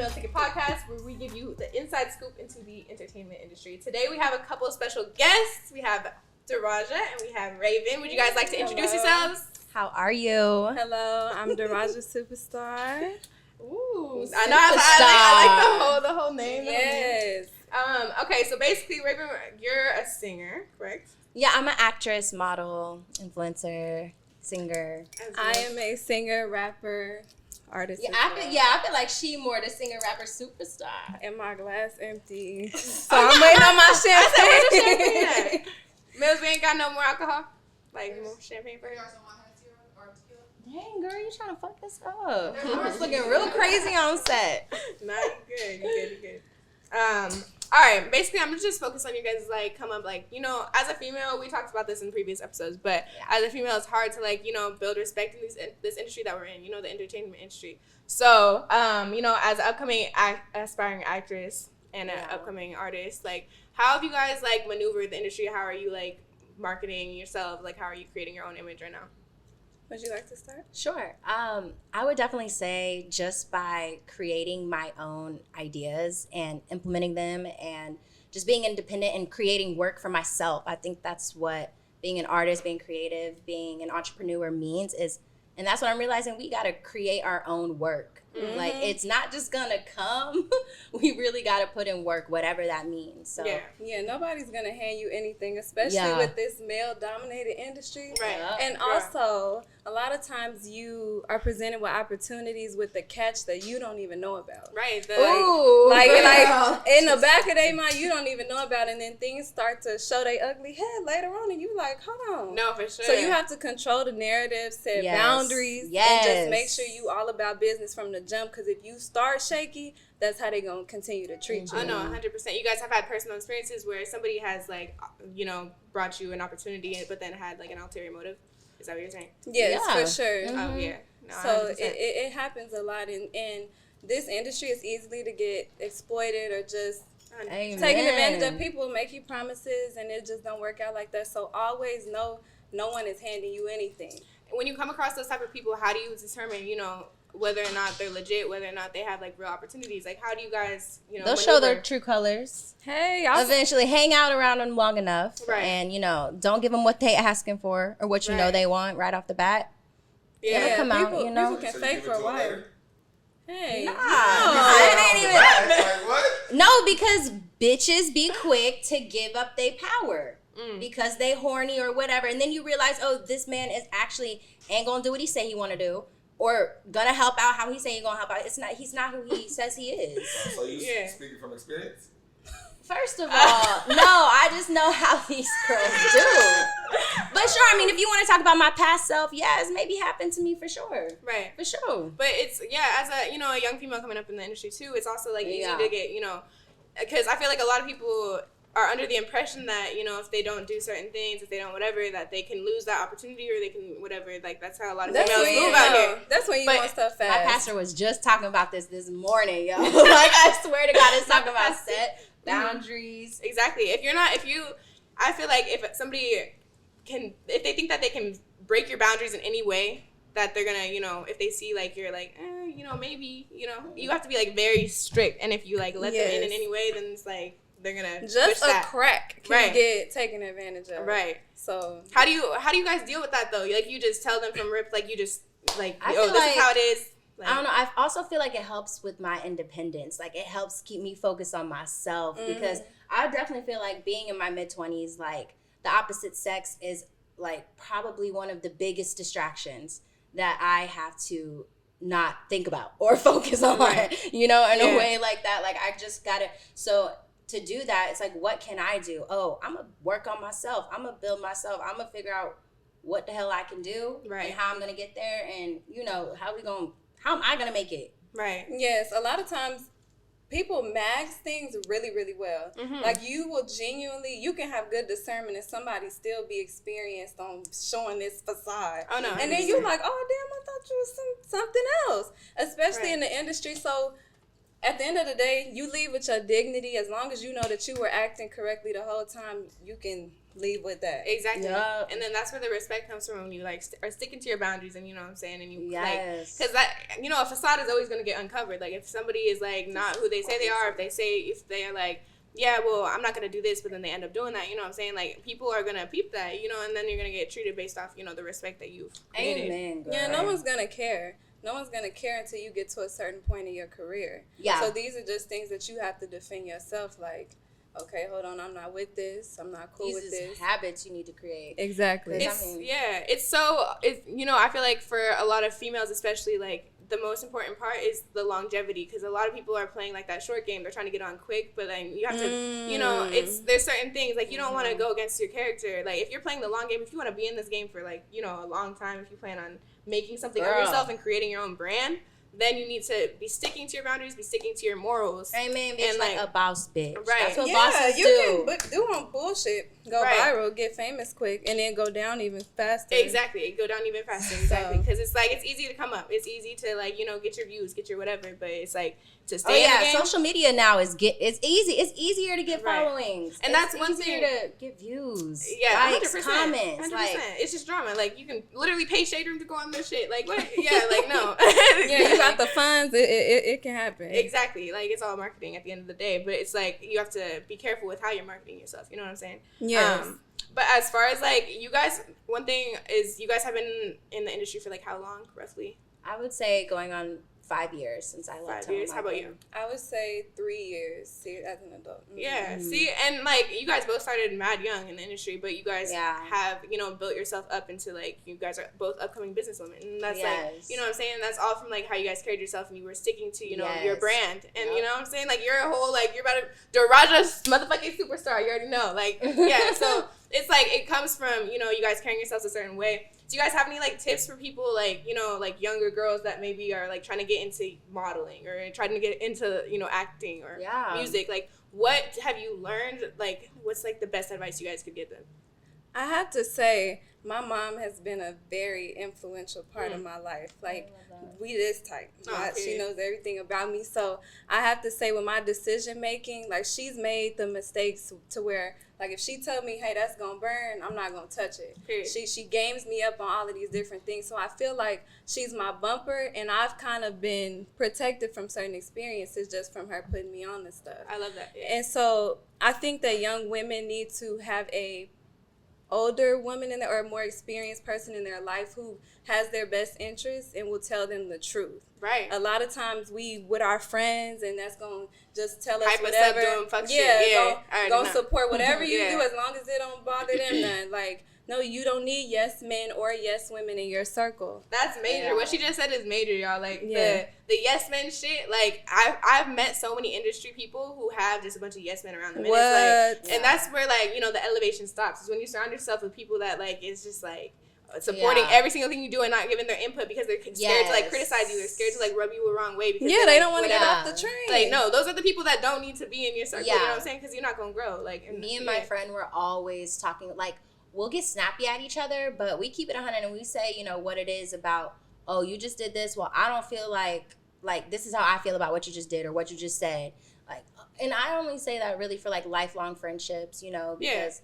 Meal Ticket Podcast, where we give you the inside scoop into the entertainment industry. Today we have a couple of special guests. We have Daraja and we have Raven. Would you guys like to introduce yourselves? How are you? Hello, I'm Daraja Superstar. Ooh, I know. I like the whole name. Yes. Okay, so basically, Raven, you're a singer, correct? Yeah, I'm an actress, model, influencer, singer. I am a singer, rapper, artist. Yeah, I feel like she more the singer, rapper, superstar. And my glass empty. So I'm waiting on my champagne. Mills, we ain't got no more alcohol? Like more champagne for her? Dang, girl, you trying to fuck this up. I was looking real crazy on set. Nah, you're good. All right, basically, I'm just focused on you guys, like, come up, like, you know, as a female, we talked about this in previous episodes, but as a female, it's hard to, like, you know, build respect in this industry that we're in, you know, the entertainment industry. So, you know, as an upcoming aspiring actress and an upcoming artist, like, how have you guys, like, maneuvered the industry? How are you, like, marketing yourself? Like, how are you creating your own image right now? Would you like to start? Sure. I would definitely say just by creating my own ideas and implementing them and just being independent and creating work for myself. I think that's what being an artist, being creative, being an entrepreneur means is, and that's what I'm realizing, we got to create our own work. Mm-hmm. Like, it's not just going to come. We really got to put in work, whatever that means. So Yeah, nobody's going to hand you anything, especially with this male-dominated industry. Right. And also, a lot of times you are presented with opportunities with the catch that you don't even know about. Right. Like in the back of their mind, you don't even know about it, and then things start to show their ugly head later on, and you like, hold on. No, for sure. So you have to control the narrative, set boundaries, and just make sure you all about business from the jump, because if you start shaky, that's how they're going to continue to treat you. I know, 100%. You guys have had personal experiences where somebody has, like, you know, brought you an opportunity, but then had, like, an ulterior motive. Is that what you're saying? Yes, for sure. Mm-hmm. Oh, yeah. No, so it happens a lot, and this industry is easily to get exploited or just taken advantage of. People make you promises, and it just don't work out like that. So always know no one is handing you anything. When you come across those type of people, how do you determine, you know, whether or not they're legit, whether or not they have, like, real opportunities? Like, how do you guys, you know, they'll show their true colors. Hey, eventually hang out around them long enough. Right. And, you know, don't give them what they asking for or what you know they want right off the bat. Yeah, come people, out, you know. people can fake for a while. Hey. Nah. It ain't even. Like what? No, because bitches be quick to give up their power. Because they horny or whatever. And then you realize, oh, this man is actually ain't gonna do what he say he wanna do. Or gonna help out how he say he gonna help out. He's not who he says he is. So you speaking from experience? First of all, no, I just know how these girls do. But sure, I mean, if you want to talk about my past self, yes, maybe happened to me for sure. Right. For sure. But it's, as a, you know, a young female coming up in the industry too, it's also, like, easy to get, you know, because I feel like a lot of people are under the impression that, you know, if they don't do certain things, if they don't whatever, that they can lose that opportunity or they can whatever. Like, that's how a lot of females move out here. That's when you want stuff fast. My pastor was just talking about this morning, yo. Like, I swear to God, it's talking about set boundaries. Exactly. I feel like if somebody if they think that they can break your boundaries in any way, that they're gonna, you know, if they see, like, you're like, you know, maybe, you know, you have to be, like, very strict. And if you, like, let them in any way, then it's like, they're gonna just a crack can get taken advantage of. Right. So how do you guys deal with that though? Like, you just tell them from rip, like, you just like, this is how it is. Like, I don't know. I also feel like it helps with my independence. Like, it helps keep me focused on myself because I definitely feel like being in my mid-20s, like, the opposite sex is, like, probably one of the biggest distractions that I have to not think about or focus on, you know, in a way like that. Like, I just gotta, so to do that, it's like, what can I do? Oh, I'm gonna work on myself. I'm gonna build myself. I'm gonna figure out what the hell I can do and how I'm gonna get there, and, you know, how am I gonna make it? Right. Yes, a lot of times people max things really, really well. Mm-hmm. Like, you will genuinely, you can have good discernment and somebody still be experienced on showing this facade. Oh, no. And then you're like, oh, damn, I thought you was something else. Especially in the industry. So at the end of the day, you leave with your dignity. As long as you know that you were acting correctly the whole time, you can leave with that. Exactly. Yep. And then that's where the respect comes from, when you like are sticking to your boundaries, and you know what I'm saying, and you like, because that, you know, a facade is always going to get uncovered. Like if somebody is like not who they say they are, if they are like, yeah, well, I'm not going to do this, but then they end up doing that, you know what I'm saying? Like people are going to peep that, you know, and then you're going to get treated based off, you know, the respect that you've created. Amen, girl. Yeah, no one's going to care. No one's going to care until you get to a certain point in your career. Yeah. So these are just things that you have to defend yourself, like, okay, hold on, I'm not with this. I'm not cool with this. Habits you need to create. Exactly. It's you know, I feel like for a lot of females especially, like, the most important part is the longevity, because a lot of people are playing like that short game. They're trying to get on quick, but then you have to, you know, there's certain things, like, you don't want to go against your character. Like, if you're playing the long game, if you want to be in this game for, like, you know, a long time, if you plan on making something of yourself and creating your own brand, then you need to be sticking to your boundaries, be sticking to your morals. Amen, bitch, and like a boss bitch. Right. That's what bosses do. You can do on bullshit, go viral, get famous quick, and then go down even faster. Exactly. Go down even faster. Exactly. Because it's like, it's easy to come up. It's easy to, like, you know, get your views, get your whatever, but it's like, to stay in the game. Social media now it's easy. It's easier to get followings. And that's one thing. To get views. Yeah, likes, 100%. comments. 100%. Like, it's just drama. Like, you can literally pay Shade Room to go on their shit. Like, what? Yeah, like, no. Yeah, you got the funds. It can happen. Exactly. Like, it's all marketing at the end of the day. But it's like, you have to be careful with how you're marketing yourself. You know what I'm saying? Yes. But as far as, like, you guys, one thing is, you guys have been in the industry for, like, how long, roughly? I would say going on 5 years since I left. 5 years. How about you? I would say 3 years. See, as an adult. Yeah. See, and like, you guys both started mad young in the industry, but you guys have, you know, built yourself up into, like, you guys are both upcoming businesswomen, and that's like, you know what I'm saying? That's all from, like, how you guys carried yourself, and you were sticking to, you know, your brand, and you know what I'm saying? Like, you're a whole, like, you're about to Daraja's motherfucking superstar. You already know, like, yeah. So it's like, it comes from, you know, you guys carrying yourselves a certain way. Do you guys have any, like, tips for people, like, you know, like, younger girls that maybe are, like, trying to get into modeling or trying to get into, you know, acting or music? Like, what have you learned? Like, what's, like, the best advice you guys could give them? I have to say, my mom has been a very influential part of my life. Like, we this type. She knows everything about me. So I have to say, with my decision making, like, she's made the mistakes to where, like, if she told me, hey, that's gonna burn, I'm not gonna touch it. Period. She games me up on all of these different things. So I feel like she's my bumper, and I've kind of been protected from certain experiences just from her putting me on this stuff. I love that. Yeah. And so I think that young women need to have a older woman or a more experienced person in their life who has their best interests and will tell them the truth. Right. A lot of times we with our friends, and that's gonna just tell us hype whatever. Us up doing fuck shit. Gonna support whatever you do as long as it don't bother them. None. Like, no, you don't need yes men or yes women in your circle. That's major. Yeah. What she just said is major, y'all. Like, the yes men shit, like, I've met so many industry people who have just a bunch of yes men around them. And it's like, and that's where, like, you know, the elevation stops. Is when you surround yourself with people that, like, it's just like supporting every single thing you do and not giving their input because they're scared to, like, criticize you. They're scared to, like, rub you the wrong way because they don't want to get off the train. Like, no, those are the people that don't need to be in your circle. You know what I'm saying? Because you're not gonna grow. Like, me and my friend were always talking, like, we'll get snappy at each other, but we keep it 100 and we say, you know, what it is about, oh, you just did this. Well, I don't feel like this is how I feel about what you just did or what you just said. Like, and I only say that really for, like, lifelong friendships, you know, because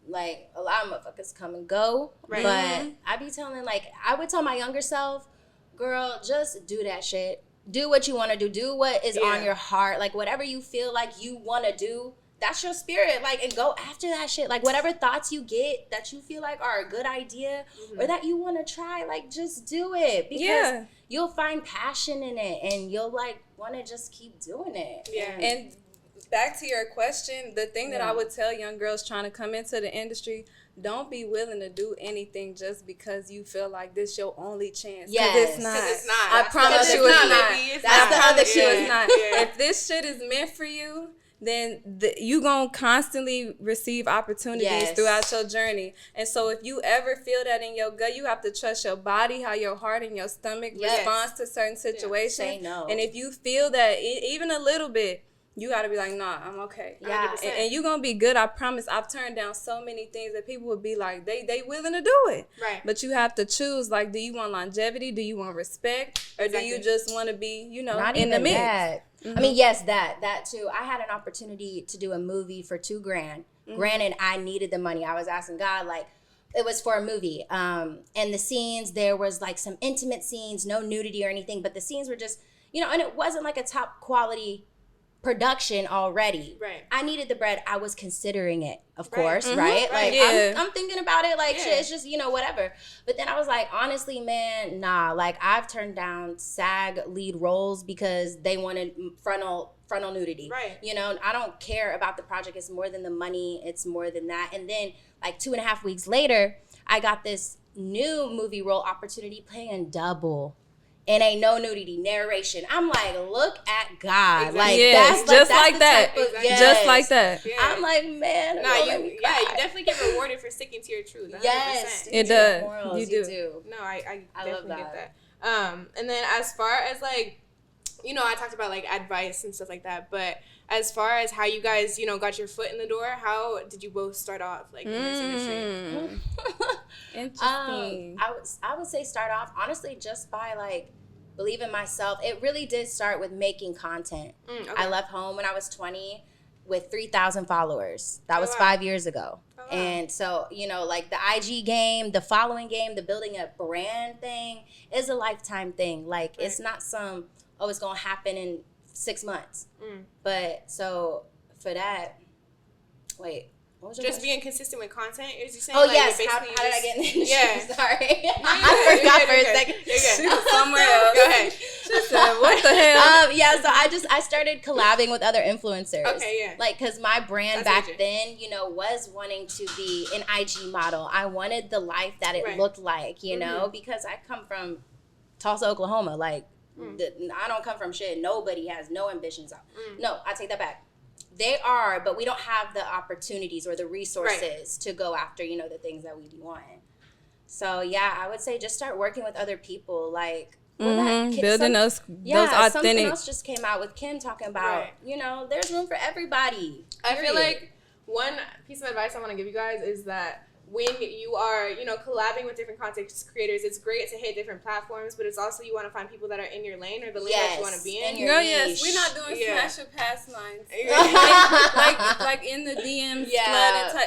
like, a lot of motherfuckers come and go. Right. But I be telling, like, I would tell my younger self, girl, just do that shit. Do what you want to do. Do what is on your heart. Like, whatever you feel like you want to do, that's your spirit, like, and go after that shit. Like, whatever thoughts you get that you feel like are a good idea or that you want to try, like, just do it because you'll find passion in it and you'll, like, want to just keep doing it. Yeah. And back to your question, the thing that I would tell young girls trying to come into the industry, don't be willing to do anything just because you feel like this your only chance. Yes. It's not. I promise you it's not. That's the other shit. It's not. If this shit is meant for you, then you going to constantly receive opportunities throughout your journey. And so if you ever feel that in your gut, you have to trust your body, how your heart and your stomach responds to certain situations. Say no. And if you feel that even a little bit, you got to be like, nah, I'm okay. Yeah. And you're going to be good. I promise. I've turned down so many things that people would be like, they willing to do it. Right. But you have to choose, like, do you want longevity? Do you want respect? Or do you just want to be, you know, not in even the mix? That. I mean, yes, that too. I had an opportunity to do a movie for $2,000. Granted, I needed the money. I was asking God, like, it was for a movie. And the scenes, there was like some intimate scenes, no nudity or anything, but the scenes were just, and it wasn't like a top quality production already. Right. I needed the bread. I was considering it, of course, right? Like, I'm thinking about it, like, shit, it's just, whatever. But then I was like, honestly, man, nah. Like, I've turned down SAG lead roles because they wanted frontal nudity. Right. I don't care about the project. It's more than the money. It's more than that. And then, like, 2.5 weeks later, I got this new movie role opportunity playing double. And ain't no nudity, narration. I'm like, look at God. Exactly. Like, yes, that's just like that. Just like that. Yeah. I'm like, man. You definitely get rewarded for sticking to your truth. 100%. Yes, it does. Morals, you do. No, I definitely love get that. And then as far as like, I talked about like advice and stuff like that, but as far as how you guys, got your foot in the door, how did you both start off like in this industry? Interesting. I would say start off honestly just by like believe in myself. It really did start with making content. Okay. I left home when I was 20 with 3,000 followers. That was 5 years ago. Oh, wow. And so, like the IG game, the following game, the building a brand thing is a lifetime thing. Like it's not it's going to happen in 6 months. But so for that, wait. What was your just question? being consistent with content, is you saying? Oh, like, yes. How did I get in the industry? Yeah. Sorry. No, I forgot for a second. She was somewhere else. Go ahead. She said, what the hell? So I started collabing with other influencers. Okay, yeah. Like, because my brand That's back then, was wanting to be an IG model. I wanted the life that it looked like, because I come from Tulsa, Oklahoma. Like, I don't come from shit. Nobody has no ambitions. No, I take that back. They are, but we don't have the opportunities or the resources to go after, the things that we be wanting. So, yeah, I would say just start working with other people. Like, building those authentic. Something else just came out with Kim talking about, there's room for everybody. I feel like one piece of advice I want to give you guys is that when you are, collabing with different content creators, it's great to hit different platforms, but it's also you want to find people that are in your lane or the lane that you want to be in. Girl, yes, we're not doing smash or pass lines. like in the DMs,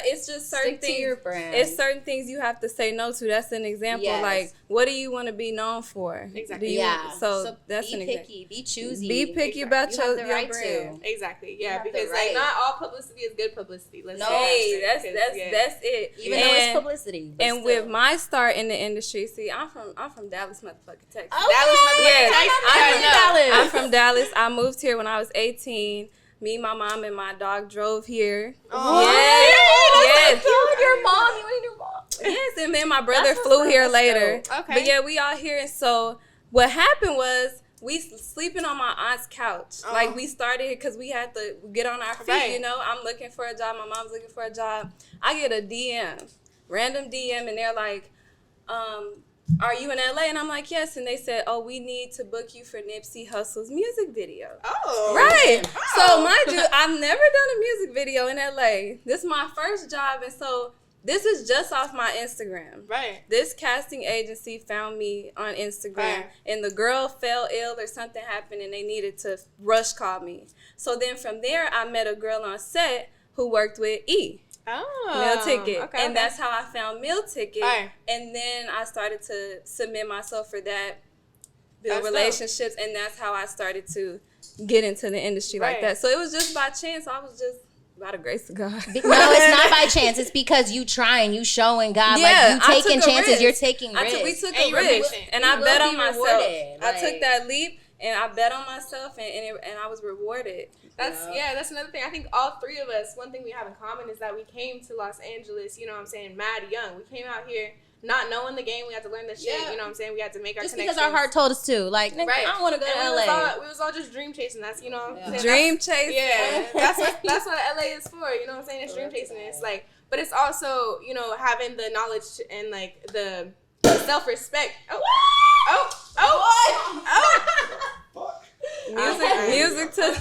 it's just certain things. To your brand. It's certain things you have to say no to. That's an example. Yes. Like, what do you want to be known for? Exactly. So that's an example. Be picky. Be choosy. Be picky about your right brand. Exactly. Yeah, because like not all publicity is good publicity. That's it. Even though it's publicity. And with my start in the industry, see, I'm from Dallas, motherfucking Texas. Okay. Dallas, motherfucking Texas. I'm from Dallas. I moved here when I was 18. Me, my mom, and my dog drove here. Oh, yes. Your mom, you and your mom. Yes, and then my brother flew here later. Okay. But yeah, we all here. And so what happened was we sleeping on my aunt's couch. Like we started because we had to get on our feet, I'm looking for a job. My mom's looking for a job. I get a DM. Random DM, and they're like, are you in LA? And I'm like, yes. And they said, we need to book you for Nipsey Hussle's music video. Oh. Right. So mind you, I've never done a music video in LA. This is my first job. And so this is just off my Instagram. Right. This casting agency found me on Instagram, and the girl fell ill or something happened, and they needed to rush call me. So then from there, I met a girl on set who worked with E. Meal Ticket. Okay, and that's how I found Meal Ticket. Right. And then I started to submit myself for that, build relationships, and that's how I started to get into the industry like that. So it was just by chance. I was just by the grace of God. No, it's not by chance. It's because you trying, you showing God, like you taking chances, you're taking risks. We took a risk, and I bet on myself. I took that leap, and I bet on myself, and I was rewarded. That's another thing. I think all three of us, one thing we have in common is that we came to Los Angeles, mad young. We came out here not knowing the game. We had to learn the shit, We had to make our connections. Just because our heart told us to. Like, nigga, I don't want to go to LA. We was all just dream chasing. That's, Dream chasing. Yeah. that's what LA is for, It's dream chasing. It's like, but it's also, having the knowledge and like the self-respect. Music to your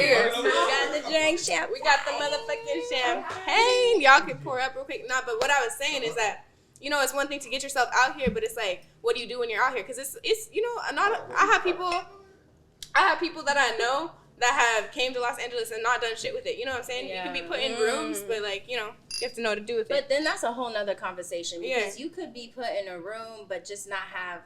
ears. We got the drink champ. We got the motherfucking champagne. Y'all can pour up real quick. Nah, but what I was saying is that it's one thing to get yourself out here, but it's like, what do you do when you're out here? Because it's I have people that I know that have came to Los Angeles and not done shit with it. You know what I'm saying? You could be put in rooms, but like, you know, you have to know what to do with it. But then that's a whole nother conversation because you could be put in a room but just not have,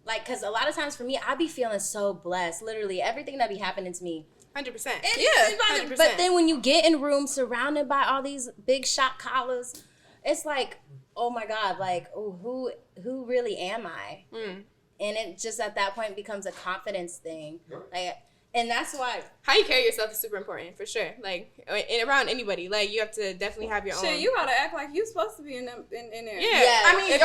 like, because a lot of times for me, I be feeling so blessed. Literally, everything that be happening to me. 100%. 100%. But then when you get in rooms surrounded by all these big shot collars, it's like, oh my God, like, who really am I? And it just at that point becomes a confidence thing. Like, and that's why how you carry yourself is super important for sure. Like around anybody, like you have to definitely have your own. Shit, you gotta act like you supposed to be in there. Yeah. I mean,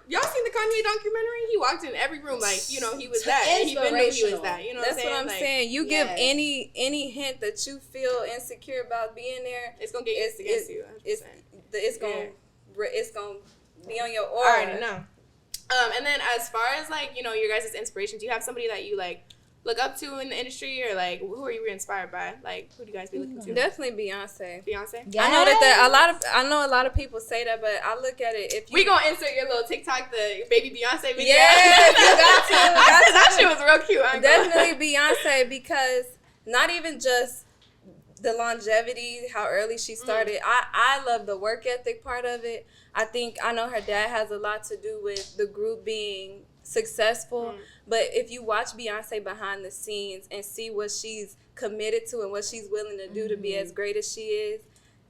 y'all seen the Kanye documentary? He walked in every room like, you know, he was that, and he been knew he was that. You know, that's what I'm saying. You give any hint that you feel insecure about being there, it's gonna get used against you. 100%. It's gonna be on your aura. I already know. And then as far as like, you know, your guys' inspiration, do you have somebody that you like look up to in the industry, or like who are you inspired by? Like who do you guys be looking to? Definitely Beyonce. Yes. I know that I know a lot of people say that, but I look at it. If you, we gonna insert your little TikTok, the baby Beyonce video. Yeah, you got to. That shit was real cute. Definitely Beyonce, because not even just the longevity, how early she started. I love the work ethic part of it. I know her dad has a lot to do with the group being successful, but if you watch Beyonce behind the scenes and see what she's committed to and what she's willing to do to be as great as she is,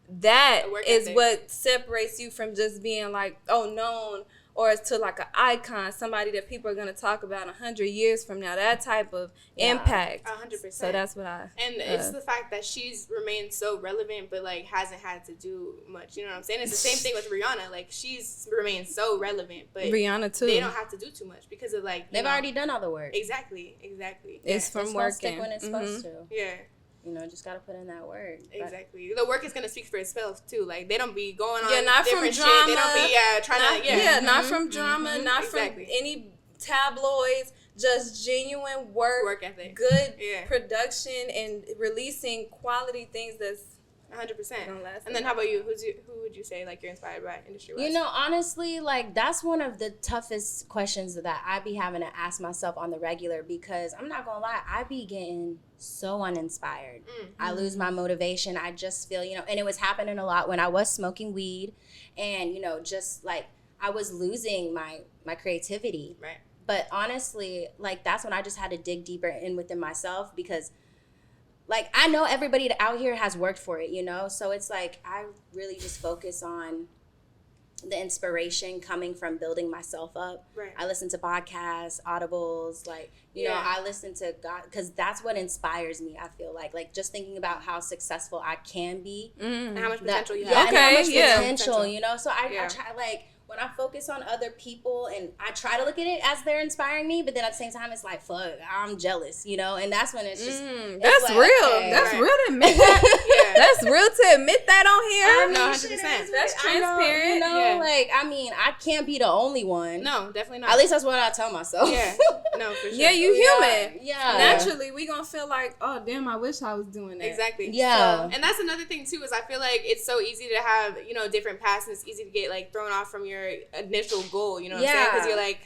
that is what separates you from just being like, known, or to like an icon, somebody that people are going to talk about 100 years from now, that type of impact. 100%. So that's what it's the fact that she's remained so relevant, but like hasn't had to do much. You know what I'm saying? It's the same thing with Rihanna. Like she's remained so relevant, but Rihanna too. They don't have to do too much because of like they've already done all the work. Exactly. It's from working. Stick when it's supposed to. Yeah. You know, just gotta put in that work. Exactly. The work is gonna speak for itself too. Like they don't be going on not different from drama. Shit. They don't be trying to not from drama, not from any tabloids. Just genuine work ethic, good production, and releasing quality things that's 100%. And then how about you? Who would you say like you're inspired by industry-wise? You know, honestly, like that's one of the toughest questions that I be having to ask myself on the regular, because I'm not gonna lie, I be getting so uninspired. I lose my motivation. I just feel, you know, and it was happening a lot when I was smoking weed, and you know, just like I was losing my creativity. Right. But honestly, like that's when I just had to dig deeper in within myself, because like, I know everybody out here has worked for it, you know? So it's like, I really just focus on the inspiration coming from building myself up. Right. I listen to podcasts, audibles, like, you know, I listen to God, because that's what inspires me, I feel like just thinking about how successful I can be. And how much potential you have. Yeah, and how much potential, you know? So I try, like, when I focus on other people and I try to look at it as they're inspiring me, but then at the same time, it's like, fuck, I'm jealous, you know? And that's when it's just... that's like, real. Okay, that's real to admit that. That's real to admit that on here. I mean, 100%. That's transparent. You know, like, I mean, I can't be the only one. No, definitely not. At least that's what I tell myself. Yeah. No, for sure. Yeah, you human. Yeah. Naturally, we gonna feel like, oh, damn, I wish I was doing that. Exactly. Yeah. So, and that's another thing, too, is I feel like it's so easy to have, you know, different paths, and it's easy to get, like, thrown off from your initial goal, you know what I'm saying? Because you're like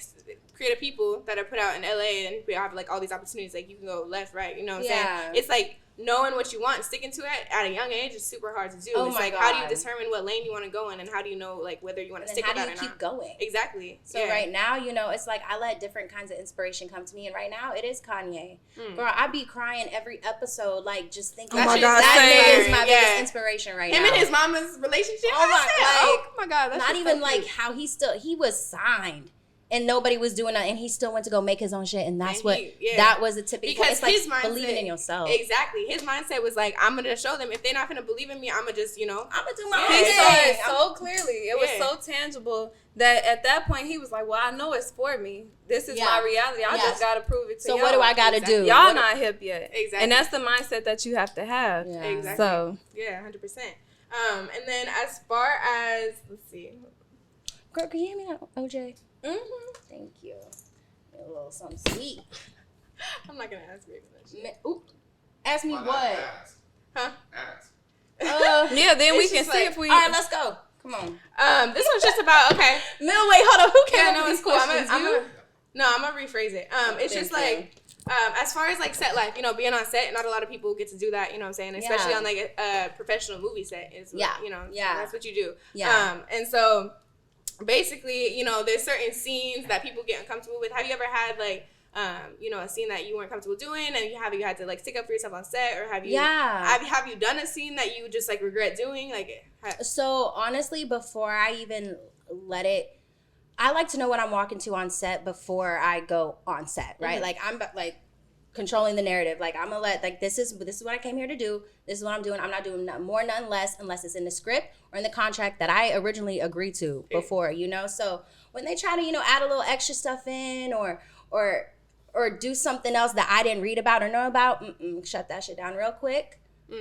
creative people that are put out in LA, and we have like all these opportunities, like you can go left, right, you know what I'm saying? It's like knowing what you want and sticking to it at a young age is super hard to do. It's like, how do you determine what lane you want to go in, and how do you know like whether you want to stick with that or not? How do you keep going? Exactly. So right now, you know, it's like I let different kinds of inspiration come to me, and right now it is Kanye. Girl, I be crying every episode, like just thinking that nigga is my biggest inspiration right now. Him and his mama's relationship. Oh my god, that's not even like how he was signed. And nobody was doing that, and he still went to go make his own shit, and that's that was a tipping point. It's like his mindset, believing in yourself. Exactly. His mindset was like, I'm gonna show them. If they're not gonna believe in me, I'm gonna just, you know, I'm gonna do my own thing. He saw it so clearly. It was so tangible that at that point he was like, well, I know it's for me. This is my reality. I just gotta prove it to y'all. So what do I gotta do? Y'all not hip yet. Exactly. And that's the mindset that you have to have. Yeah. Exactly. So 100%. And then as far as, let's see. Girl, can you hear me now, OJ? Mm-hmm. Thank you. A little something sweet. I'm not gonna ask you that. Ask me what? Ask. Huh? Ask. Yeah, then we can see if we. All right, let's go. Come on. This one's just about Middleweight, hold on. Who came up with these cool. questions? I'm gonna rephrase it. It's just like, as far as like set life, you know, being on set, not a lot of people get to do that. You know what I'm saying? Especially on like a professional movie set. Is what, you know, that's what you do. And so basically, you know, there's certain scenes that people get uncomfortable with. Have you ever had like you know, a scene that you weren't comfortable doing, and you had to like stick up for yourself on set, or have you done a scene that you just like regret doing? Like, so honestly, before I even let it, I like to know what I'm walking to on set before I go on set, right? Like I'm like controlling the narrative. Like I'm gonna let like this is what I came here to do. This is what I'm doing. I'm not doing none more, none less, unless it's in the script or in the contract that I originally agreed to before. You know, so when they try to, you know, add a little extra stuff in or do something else that I didn't read about or know about, shut that shit down real quick.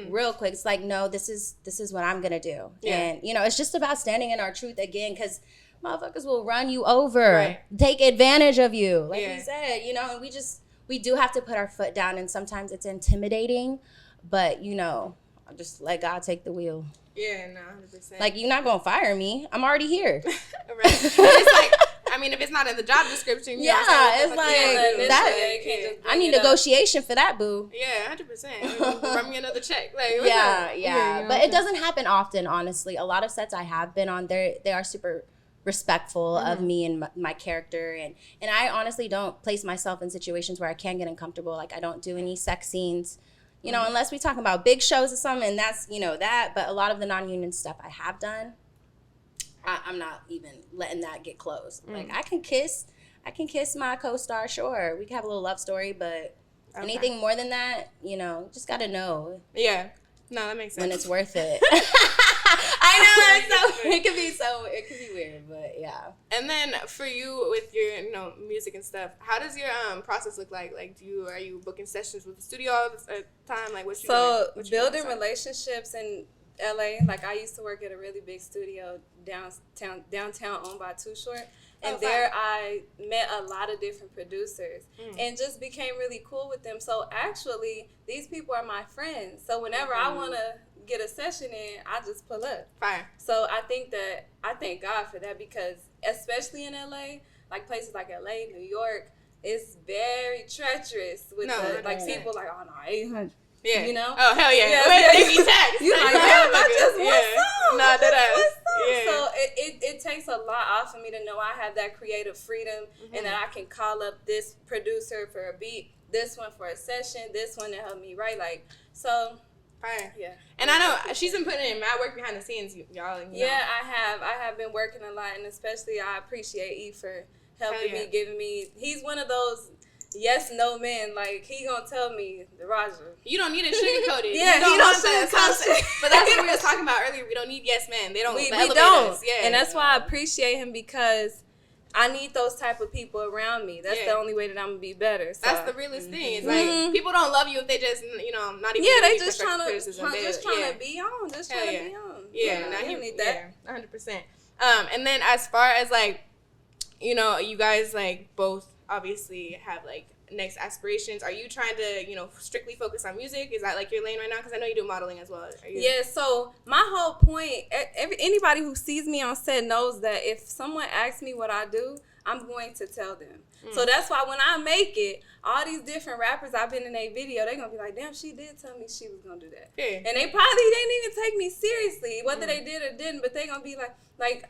Real quick. It's like, no, this is what I'm gonna do. And you know, it's just about standing in our truth again, because motherfuckers will run you over, take advantage of you, like we said, you know. And we do have to put our foot down, and sometimes it's intimidating, but you know, I'll just let God take the wheel. Yeah, no, 100%. Like, you're not gonna fire me. I'm already here. It's like, I mean, if it's not in the job description, you know it's like that. I need negotiation for that, boo. Yeah, 100%. Run me another check. Like, but it doesn't happen often, honestly. A lot of sets I have been on, they are super respectful of me and my character, and I honestly don't place myself in situations where I can get uncomfortable. Like, I don't do any sex scenes, you know, unless we talk about big shows or something, and that's, you know, that. But a lot of the non-union stuff I have done, I'm not even letting that get close. Like, I can kiss my co-star, sure. We can have a little love story, but anything more than that, you know, just gotta know. Yeah. No, that makes sense. When it's worth it. I know, it could be weird, but yeah. And then for you with your, you know, music and stuff, how does your process look like? Like, are you booking sessions with the studio all the time? Like, what you doing? Building relationships in LA, like I used to work at a really big studio downtown owned by Too Short. And there I met a lot of different producers and just became really cool with them. So actually, these people are my friends. So whenever I want to get a session in, I just pull up. Fire. So I thank God for that, because especially in LA, like places like LA, New York, it's very treacherous with people like, oh no, 800. Yeah. You know? Oh, hell yeah. They be taxed. You're like, damn, I just one song. Nah, that yeah. So it takes a lot off of me to know I have that creative freedom and that I can call up this producer for a beat, this one for a session, this one to help me write. Like, so. Fire. Yeah. And I know she's been putting in mad work behind the scenes, y'all. You know. Yeah, I have been working a lot, and especially I appreciate E for helping me, giving me. He's one of those yes/no men. Like, he gonna tell me, Roger, you don't need it sugarcoated. Yeah, he don't sugarcoat it. But that's what we were talking about earlier. We don't need yes men. They don't. We don't. Yeah. And that's why I appreciate him, because I need those type of people around me. That's the only way that I'm gonna be better. So. That's the realest thing. It's like, people don't love you if they just, you know, not even. Yeah, they just trying to be on. Just trying to be on. Yeah, now you need that. 100%. And then as far as like, you know, you guys like both obviously have like next aspirations. Are you trying to, you know, strictly focus on music? Is that like your lane right now? Because I know you do modeling as well. Yeah, so my whole point, anybody who sees me on set knows that if someone asks me what I do, I'm going to tell them. So that's why when I make it, all these different rappers I've been in a video, they're going to be like, damn, she did tell me she was going to do that. Yeah. And they probably didn't even take me seriously, whether they did or didn't, but they're going to be like,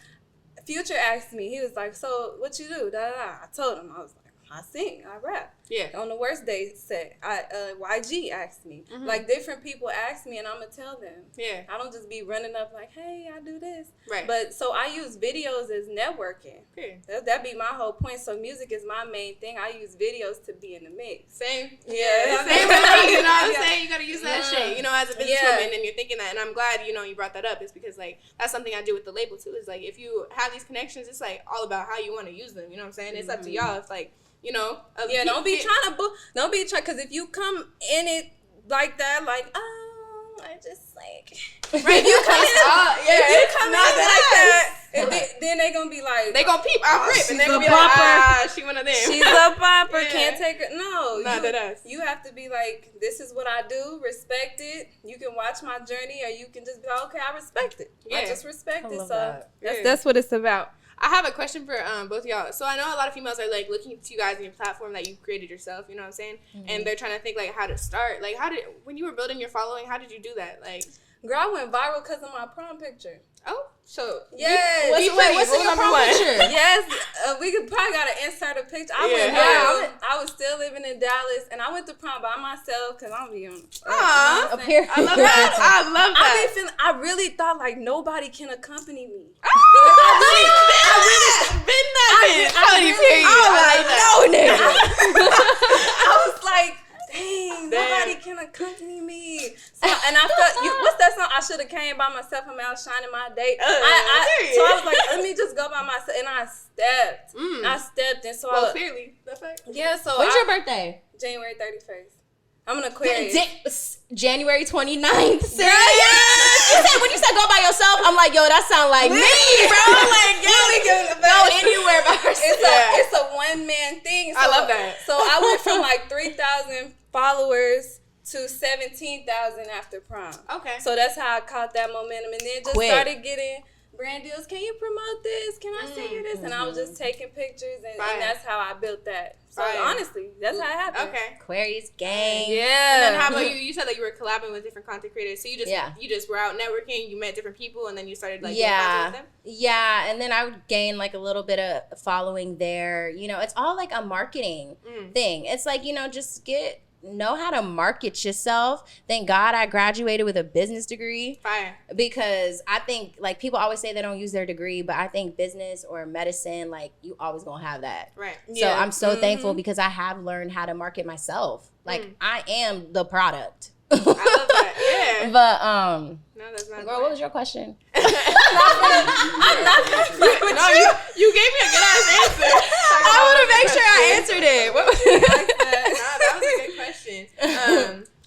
Future asked me, he was like, so what you do? I told him, I was like, I sing, I rap. Yeah. On the worst day set, YG asked me. Like, different people ask me, and I'm going to tell them. Yeah. I don't just be running up like, hey, I do this. Right. But, so I use videos as networking. Yeah. That'd be my whole point. So music is my main thing. I use videos to be in the mix. Same. Yeah. Same with me, you know what I'm saying? You got to use that shit, you know, as a businesswoman, and you're thinking that. And I'm glad, you know, you brought that up. It's because, like, that's something I do with the label, too. Is, like, if you have these connections, it's, like, all about how you want to use them. You know what I'm saying? It's up to y'all. If, like, you know, don't be trying, because if you come in it like that, like, I just like, right? You come in like that, then they gonna be like, they gonna peep out rip, and they gonna be like, she one of them. She's a bopper, can't take her. No, you have to be like, this is what I do, respect it. You can watch my journey, or you can just be like, okay, I respect it. I just respect it. So that's what it's about. I have a question for both of y'all. So I know a lot of females are like looking to you guys and your platform that you created yourself. You know what I'm saying? Mm-hmm. And they're trying to think like how to start. Like when you were building your following, how did you do that? Like, girl, I went viral because of my prom picture. Oh, so yes. What's in your prom picture? Yes, we could probably gotta insert a picture. I was still living in Dallas, and I went to prom by myself because I'm young. Aww, I love that. I love that. I really thought like nobody can accompany me. I was like, dang, nobody can accompany me. So, and I felt, what's that song? I should have came by myself. I'm out shining my day. So I was like, let me just go by myself. And I stepped. And so clearly. The fact. Yeah, so when's your birthday? January 31st. I'm an Aquarius. January 29th. Girl, yes! When you said go by yourself, I'm like, yo, that sound like me, bro. Like, yo, we can go anywhere by ourselves. It's a one-man thing. So, I love that. So I went from like 3,000 followers to 17,000 after prom. Okay. So that's how I caught that momentum. And then just started getting brand deals. Can you promote this? Can I send you this? And I was just taking pictures, and that's how I built that. So honestly, that's how it happened. Okay. Aquarius gang. Yeah. And then how about you? You said that you were collabing with different content creators. So you just were out networking, you met different people, and then you started like getting content with them? Yeah. And then I would gain like a little bit of following there. You know, it's all like a marketing thing. It's like, you know, just know how to market yourself. Thank God I graduated with a business degree. Fire. Because I think, like, people always say they don't use their degree, but I think business or medicine, like, you always gonna have that. Right. So I'm so thankful because I have learned how to market myself. Like, I am the product. I love that. Yeah. But no, that's not. Girl, what was your question? No, you gave me a good ass answer. I want to make sure I answered it. What was that was a good question.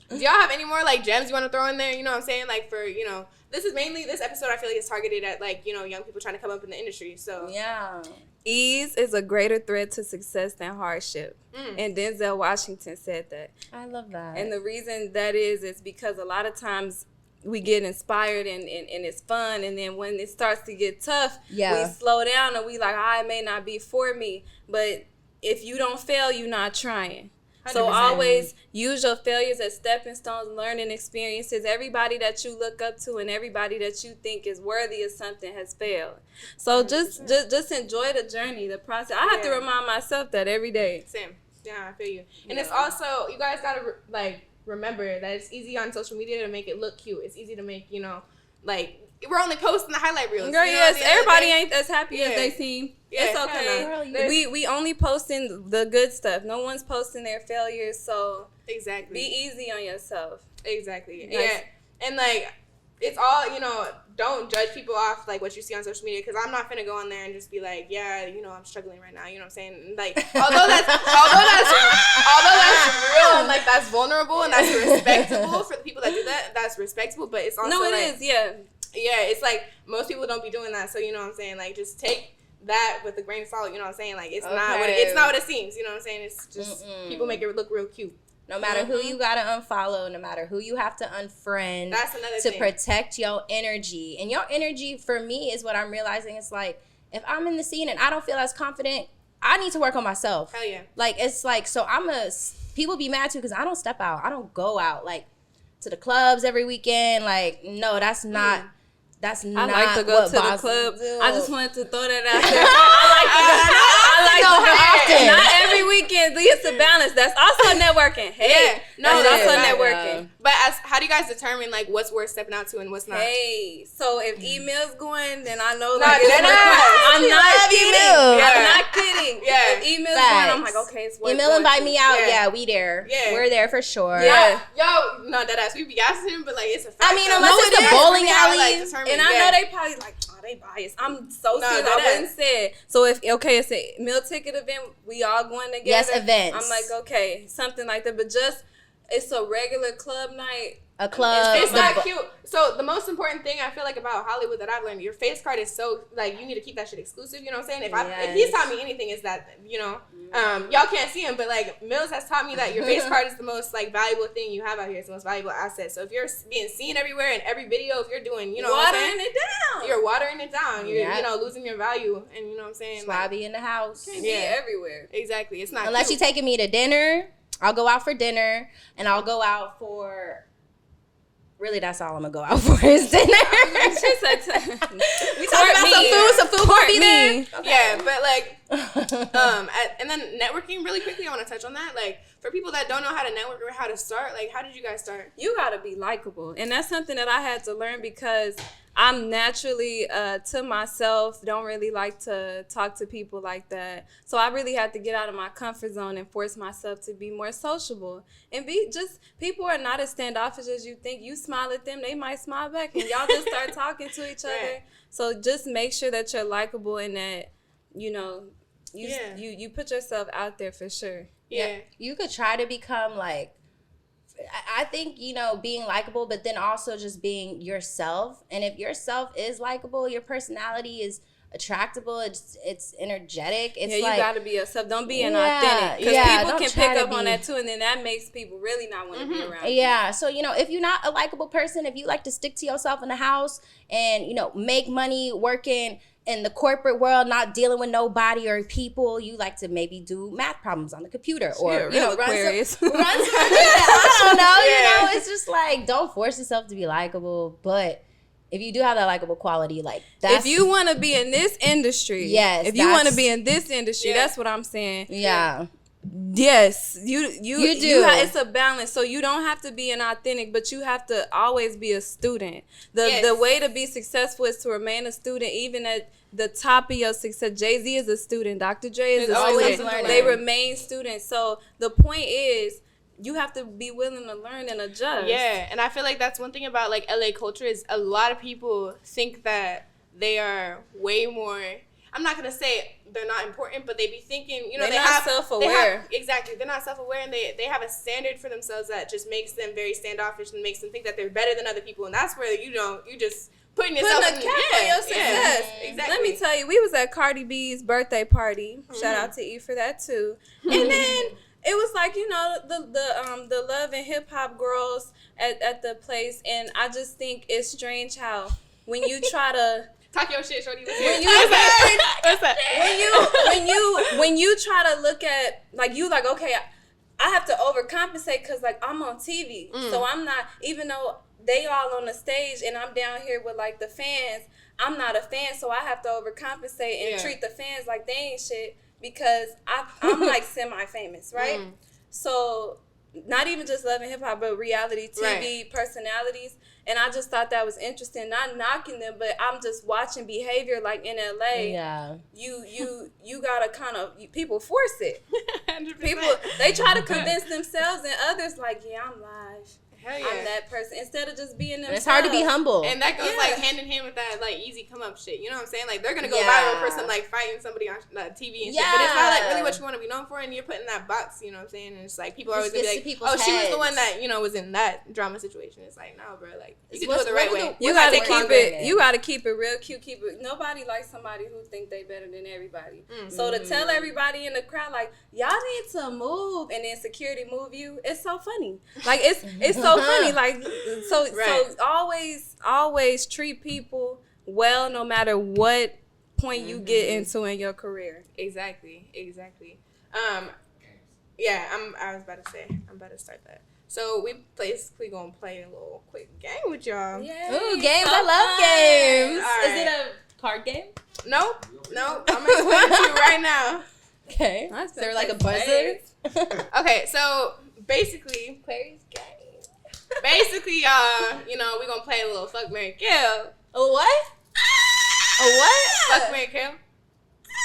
Do y'all have any more like gems you want to throw in there? You know what I'm saying? Like for, you know, this episode I feel like is targeted at like, you know, young people trying to come up in the industry. So yeah. Ease is a greater threat to success than hardship. And Denzel Washington said that. I love that. And the reason that is because a lot of times we get inspired and it's fun, and then when it starts to get tough, we slow down and we like, it may not be for me. But if you don't fail, you're not trying. 100%. So always use your failures as stepping stones, learning experiences. Everybody that you look up to and everybody that you think is worthy of something has failed. So just enjoy the journey, the process. I have to remind myself that every day. Same. Yeah, I feel you. And it's also, you guys got to remember that it's easy on social media to make it look cute. It's easy to make, you know, like, we're only posting the highlight reels. Girl, you know, yes, everybody ain't as happy as they seem. Yeah, it's okay. We only posting the good stuff. No one's posting their failures, so exactly. Be easy on yourself. Exactly. Nice. Yeah. And like, it's all, you know, don't judge people off like what you see on social media, because I'm not finna go on there and just be like, yeah, you know, I'm struggling right now. You know what I'm saying? Like, although that's real and like that's vulnerable and that's respectable for the people that do that. That's respectable, but it's also yeah, it's like most people don't be doing that. So you know what I'm saying? Like, just take that with a grain of salt. You know what I'm saying? Like, it's not what it seems. You know what I'm saying? It's just people make it look real cute. No matter who you gotta unfollow, no matter who you have to unfriend, that's another to thing. Protect your energy. And your energy, for me, is what I'm realizing. It's like, if I'm in the scene and I don't feel as confident, I need to work on myself. Hell yeah. Like, it's like, so people be mad too because I don't step out. I don't go out like to the clubs every weekend. Like, no, that's not. That's not. I like to go to the club. Do. I just wanted to throw that out there. I like to go often. Not every weekend. It's a balance. That's also networking. Hey, that's also networking. But how do you guys determine like what's worth stepping out to and what's not? Hey, so if email's going, then I know like I'm not kidding. Yeah. I'm not kidding. Yeah. If email's going, I'm like, okay, it's worth email going invite to. me out. Yeah, we there. Yeah, we're there for sure. Yeah. Yo, no, that we be asking him, but like it's a fact. I mean, unless it's the bowling alley. And I know they probably like, they biased. I'm so serious. I wouldn't say it. So if it's a meal ticket event, we all going together. Yes, events. I'm like, okay, something like that. But just it's a regular club night. a club. It's not cute. So the most important thing I feel like about Hollywood that I've learned, your face card is so like you need to keep that shit exclusive. You know what I'm saying? If he's taught me anything, is that y'all can't see him, but like Mills has taught me that your face card is the most like valuable thing you have out here. It's the most valuable asset. So if you're being seen everywhere in every video, if you're doing watering it down, you're watering it down. You're losing your value, and you know what I'm saying. That's why I be in the house. Can't be everywhere. Exactly. It's not unless cute. you're taking me to dinner. I'll go out for dinner, and I'll go out for. Really, that's all I'm gonna go out for is dinner. She said, we talk about some food will be there. Okay. Yeah, but like, and then networking really quickly. I want to touch on that. Like, for people that don't know how to network or how to start, like, how did you guys start? You gotta be likable, and that's something that I had to learn because I'm naturally to myself, don't really like to talk to people like that. So I really had to get out of my comfort zone and force myself to be more sociable. And people are not as standoffish as you think. You smile at them, they might smile back, and y'all just start talking to each other. Right. So just make sure that you're likable and that, you put yourself out there for sure. Yeah. You could try to become like, I think, being likable, but then also just being yourself. And if yourself is likable, your personality is attractable, it's energetic. It's you gotta be yourself. Don't be inauthentic. Because people can pick up on that too, and then that makes people really not want to be around you. Yeah. So, if you're not a likable person, if you like to stick to yourself in the house and, make money working in the corporate world, not dealing with nobody or people, you like to maybe do math problems on the computer or run some I don't know. It's just like, don't force yourself to be likable, but if you do have that likable quality, like that's, if you want to be in this industry, that's what I'm saying. Yeah. Yes, you do. It's a balance, so you don't have to be inauthentic, but you have to always be a student. The way to be successful is to remain a student, even at the top of your success. Jay-Z is a student. Dr. Dre is a student. They remain students. So the point is, you have to be willing to learn and adjust. Yeah, and I feel like that's one thing about like LA culture is a lot of people think that they are way more. I'm not gonna say they're not important, but they be thinking, they're not self-aware. Exactly, they're not self-aware, and they have a standard for themselves that just makes them very standoffish and makes them think that they're better than other people, and that's where you just putting yourself a cap on your success. Exactly. Let me tell you, we was at Cardi B's birthday party. Shout out to E for that too. And then it was like, the love and hip hop girls at the place, and I just think it's strange how when you try to talk your shit, shorty. When you try to look at okay, I have to overcompensate because like I'm on TV, so I'm not, even though they all on the stage and I'm down here with like the fans, I'm not a fan, so I have to overcompensate and treat the fans like they ain't shit because I'm like semi-famous, right? So not even just Love and Hip Hop, but reality TV personalities. And I just thought that was interesting. Not knocking them, but I'm just watching behavior like in LA. Yeah. You gotta kind of, people force it. 100%. People, they try to convince themselves and others like, yeah, I'm live. Hell yeah. I'm that person. Instead of just being themselves. It's hard to be humble. And that goes like hand in hand with that like easy come up shit. You know what I'm saying? Like they're gonna go viral for some like fighting somebody on TV and shit. But it's not like really what you want to be known for, and you're put in that box. You know what I'm saying? And it's like people are always gonna be like, oh, she was the one that was in that drama situation. It's like, no, bro. Like you can do it the right way. You gotta keep it. You gotta keep it real cute. Keep it. Nobody likes somebody who think they better than everybody. So to tell everybody in the crowd like y'all need to move, and then security move you, it's so funny. Like it's so funny. Like. So always treat people well, no matter what point you get into in your career. Exactly. Yeah, I was about to say, I'm about to start that. So we basically gonna play a little quick game with y'all. Yay. Ooh, games! I love games. Right. Is it a card game? Nope. I'm gonna explain it to you right now. Okay. Is there like a buzzer? Okay, so basically, y'all, we're gonna play a little fuck, marry, kill. A what? A what? Fuck, marry, kill.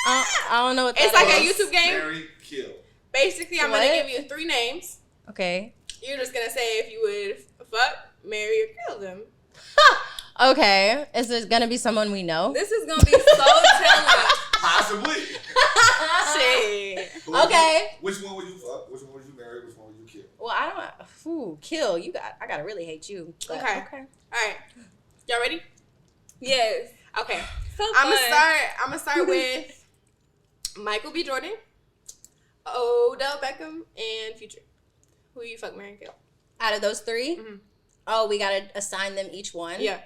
I don't know what that is. It's like a YouTube game. Marry, kill. Basically, I'm gonna give you 3 names. Okay. You're just gonna say if you would fuck, marry, or kill them. Okay. Is there gonna be someone we know? This is gonna be so telling. Possibly. Shit. Okay. Which one would you fuck? Which one would you marry? Which one would you kill? Well, I don't. kill. I gotta really hate you. But, okay. All right. Y'all ready? Yes. Okay. So I'm gonna start with Michael B. Jordan, Odell Beckham, and Future. Who you fuck, marry, and kill? Out of those 3? Mm-hmm. Oh, we gotta assign them each one? Yeah.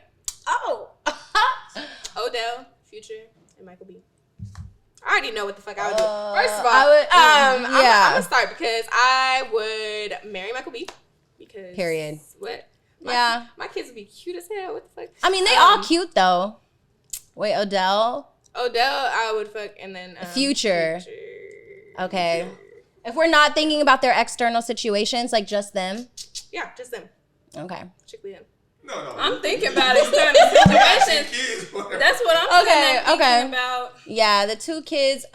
Oh. Odell, Future, and Michael B. I already know what the fuck I would do. First of all, I'm gonna start because I would marry Michael B. Because period. What? My kids would be cute as hell. What the fuck? I mean, they all cute though. Wait, Odell, I would fuck, and then Future. Okay. If we're not thinking about their external situations, like just them. Yeah, just them. Okay. Strictly them. No. I'm thinking about external situations. That's what I'm thinking about. Yeah, the 2 kids,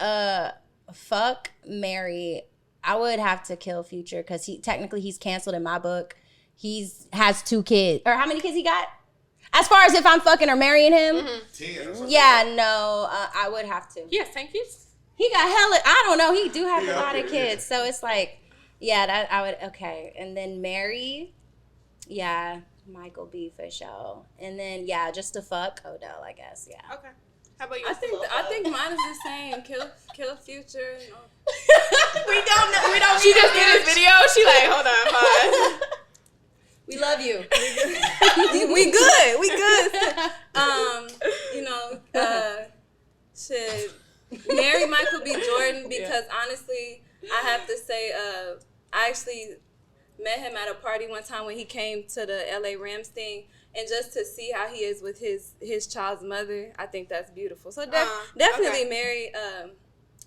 fuck, marry. I would have to kill Future because he's canceled in my book. Has 2 kids. Or how many kids he got? As far as if I'm fucking or marrying him? Mm-hmm. 10. Yeah, no, I would have to. Yes, 10 kids. He got I don't know. He do have a lot of kids. So it's like, yeah, that I would, okay. And then marry, yeah, Michael B for sure. And then, yeah, just to fuck Odell, I guess, yeah. Okay. How about you? I think mine is the same. Kill Future. No. We don't know. We don't. She just did this video. She like, hold on, pause. We love you. We good. Should marry Michael B. Jordan because honestly, I have to say, I actually met him at a party one time when he came to the LA Rams thing, and just to see how he is with his child's mother, I think that's beautiful. So definitely marry,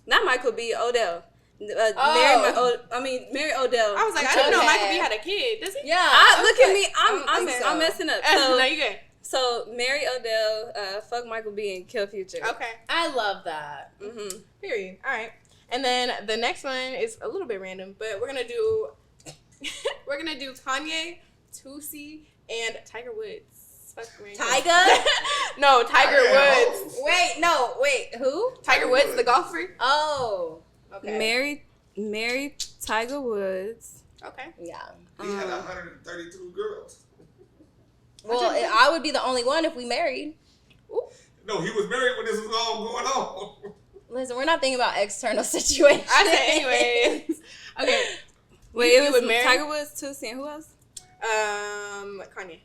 not Michael B. Odell. Marry Odell. I was like, I didn't know Michael B had a kid. Does he? Yeah. Look at me. I'm messing up. So, no, you good. So marry Odell, fuck Michael B, and kill Future. Okay. I love that. Mm-hmm. Period. All right. And then the next one is a little bit random, but we're gonna do Kanye, Tootsie, and Tiger Woods. Fuck Tiger? No, Tiger Woods. Wait, who? Tiger Woods, the golfer. Oh. Okay. Marry Tiger Woods. Okay. Yeah. He had 132 girls. Well, I would be the only one if we married. Ooh. No, he was married when this was all going on. Listen, we're not thinking about external situations. I said anyways. Okay. Wait, it was Tiger Woods, Tootsie, and who else? Kanye.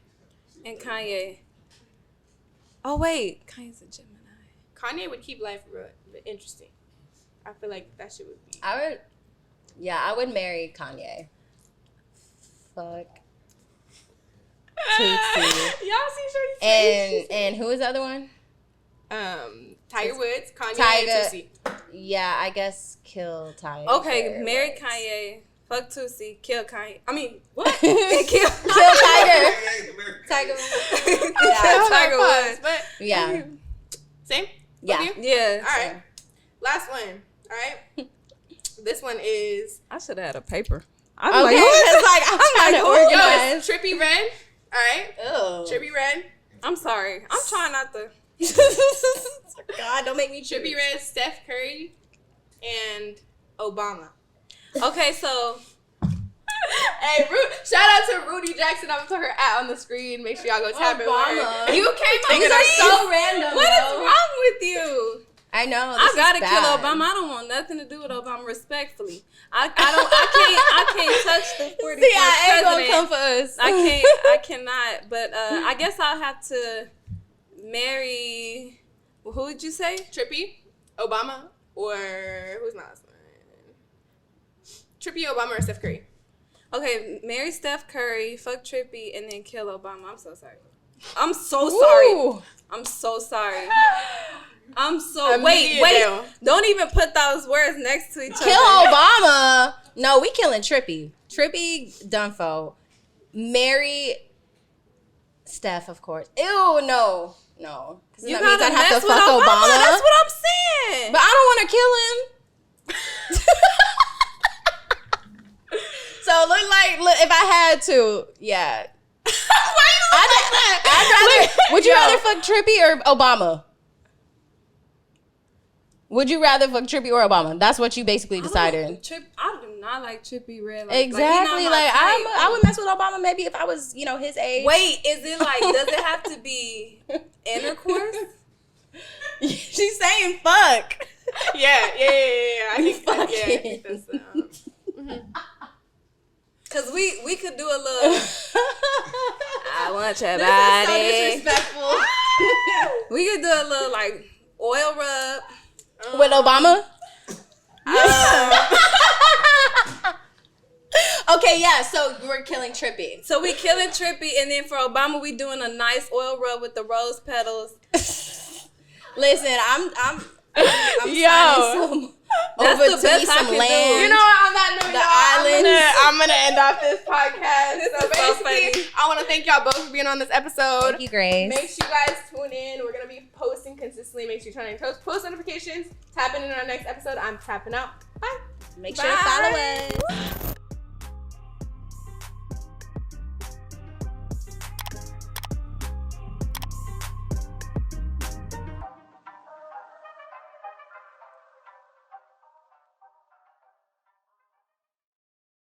And Kanye. Oh wait, Kanye's a Gemini. Kanye would keep life real interesting. I feel like that shit would be. I would marry Kanye. Fuck. Tootsie. Y'all see Shorty's face? And who is the other one? Tiger Woods, Kanye, and Tootsie. Yeah, I guess kill Tiger. Okay, marry Kanye. Fuck Tootsie. Kill Kanye. I mean, what? kill Tiger. Tiger. Tiger Woods. But yeah. Same? Yeah. Yeah. All right. Last one. All right. This one is. I should have had a paper. I'm trying to organize. Yo, it's Trippie Redd. All right. Oh. Trippie Redd. I'm sorry. I'm trying not to. God, don't make me choose. Trippie Redd, Steph Curry, and Obama. Okay, so. Hey, shout out to Rudy Jackson. I'm gonna put her at on the screen. Make sure y'all go tap Obama. it. You came up Things with are these. so random. What is wrong with you? I know. I gotta kill Obama. I don't want nothing to do with Obama. Respectfully, I can't touch the 44th CIA gonna president. come for us. I cannot. But I guess I'll have to marry. Who would you say? Trippie, Obama, or who's my last one? Trippie, Obama, or Steph Curry. Okay, marry Steph Curry, fuck Trippie, and then kill Obama. I'm so sorry. I'm so sorry. I'm so sorry. Wait. Deal. Don't even put those words next to each other. Kill Obama. No, we killing Trippie. Trippie done for. Marry Steph, of course. Ew, no. You that means gotta I'd have mess to with fuck Obama. Obama. That's what I'm saying. But I don't want to kill him. So look, if I had to, yeah. Would you rather fuck Trippie or Obama? Would you rather fuck Trippie or Obama? That's what you basically decided. I do not like Trippie Redd. Like, Exactly. Like, I would mess with Obama maybe if I was, his age. Wait, is it like, does it have to be intercourse? She's saying fuck. Yeah. I think that's Cause we could do a little. I want your This body. is so disrespectful. We could do a little like oil rub With Obama. Okay, yeah. So we're killing Trippie. So we killing Trippie, and then for Obama, we doing a nice oil rub with the rose petals. Listen, I'm Yo. signing some That's over the to best me I some can do. land. You know what? On that note, The I'm gonna end off this podcast. This So is so basically, funny. I want to thank y'all both for being on this episode. Thank you, Grace. Make sure you guys tune in. We're gonna be posting consistently. Make sure you turn on post notifications. Tap in our next episode. I'm tapping out. Bye. Make sure to follow us.